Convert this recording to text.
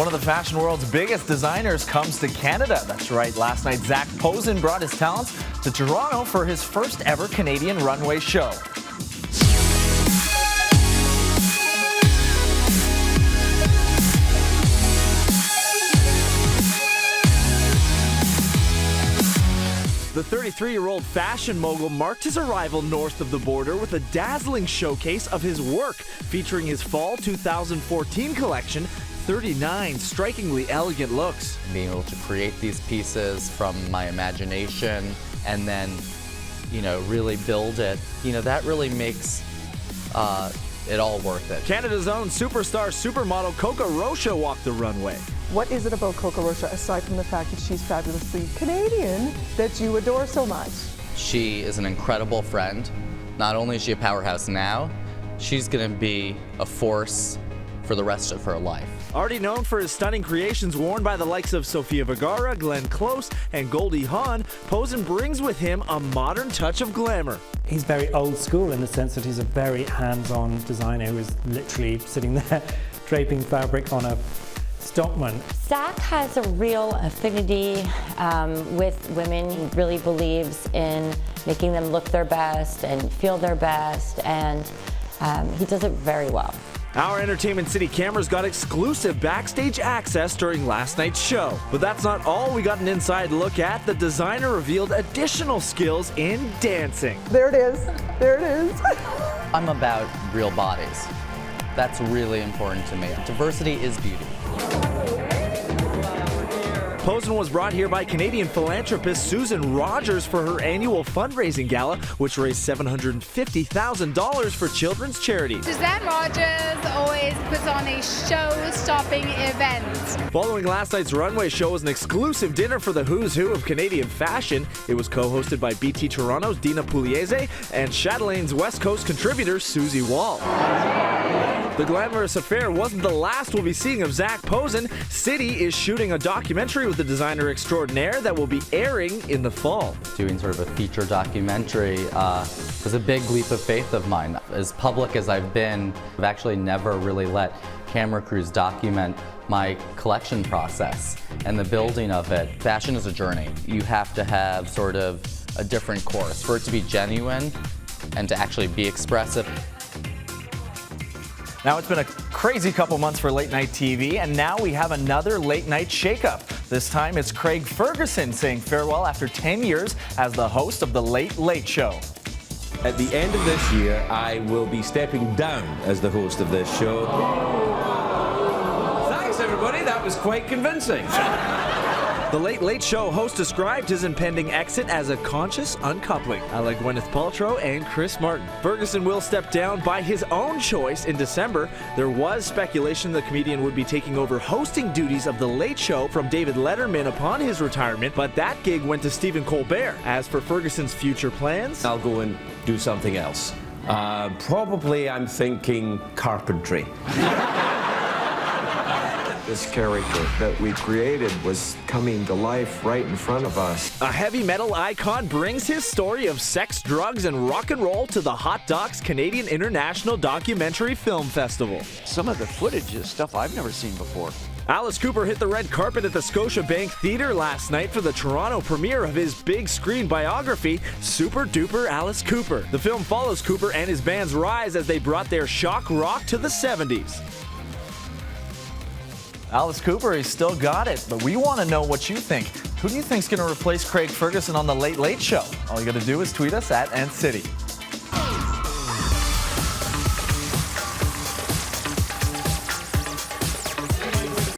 One of the fashion world's biggest designers comes to Canada. That's right. Last night, Zac Posen brought his talents to Toronto for his first ever Canadian runway show. The 33-year-old fashion mogul marked his arrival north of the border with a dazzling showcase of his work, featuring his fall 2014 collection, 39 strikingly elegant looks. Being able to create these pieces from my imagination and then, really build it, that really makes it all worth it. Canada's own superstar supermodel Coco Rocha walked the runway. What is it about Coco Rocha, aside from the fact that she's fabulously Canadian, that you adore so much? She is an incredible friend. Not only is she a powerhouse now, she's going to be a force for the rest of her life. Already known for his stunning creations worn by the likes of Sofia Vergara, Glenn Close, and Goldie Hawn, Posen brings with him a modern touch of glamour. He's very old school in the sense that he's a very hands-on designer who is literally sitting there draping fabric on a stockman. Zac has a real affinity with women. He really believes in making them look their best and feel their best, and he does it very well. Our Entertainment City cameras got exclusive backstage access during last night's show. But that's not all. We got an inside look at. The designer revealed additional skills in dancing. There it is. There it is. I'm about real bodies. That's really important to me. Diversity is beauty. Posen was brought here by Canadian philanthropist Susan Rogers for her annual fundraising gala, which raised $750,000 for children's charities. Susan Rogers always puts on a show-stopping event. Following last night's runway show was an exclusive dinner for the who's who of Canadian fashion. It was co-hosted by BT Toronto's Dina Pugliese and Chatelain's West Coast contributor Susie Wall. The glamorous affair wasn't the last we'll be seeing of Zac Posen. City is shooting a documentary with the designer extraordinaire that will be airing in the fall. Doing sort of a feature documentary was a big leap of faith of mine. As public as I've been, I've actually never really let camera crews document my collection process and the building of it. Fashion is a journey. You have to have sort of a different course for it to be genuine and to actually be expressive. Now, it's been a crazy couple months for late night TV, and now we have another late night shakeup. This time it's Craig Ferguson saying farewell after 10 years as the host of The Late Late Show. At the end of this year, I will be stepping down as the host of this show. Thanks, everybody. That was quite convincing. The Late Late Show host described his impending exit as a conscious uncoupling, like Gwyneth Paltrow and Chris Martin. Ferguson will step down by his own choice in December. There was speculation the comedian would be taking over hosting duties of The Late Show from David Letterman upon his retirement, but that gig went to Stephen Colbert. As for Ferguson's future plans, I'll go and do something else. Probably I'm thinking carpentry. This character that we created was coming to life right in front of us. a heavy metal icon brings his story of sex, drugs, and rock and roll to the Hot Docs Canadian International Documentary Film Festival. Some of the footage is stuff I've never seen before. Alice Cooper hit the red carpet at the Scotiabank Theatre last night for the Toronto premiere of his big screen biography, Super Duper Alice Cooper. The film follows Cooper and his band's rise as they brought their shock rock to the 70s. Alice Cooper, he's still got it, but we want to know what you think. Who do you think is going to replace Craig Ferguson on The Late Late Show? All you got to do is tweet us at NCity.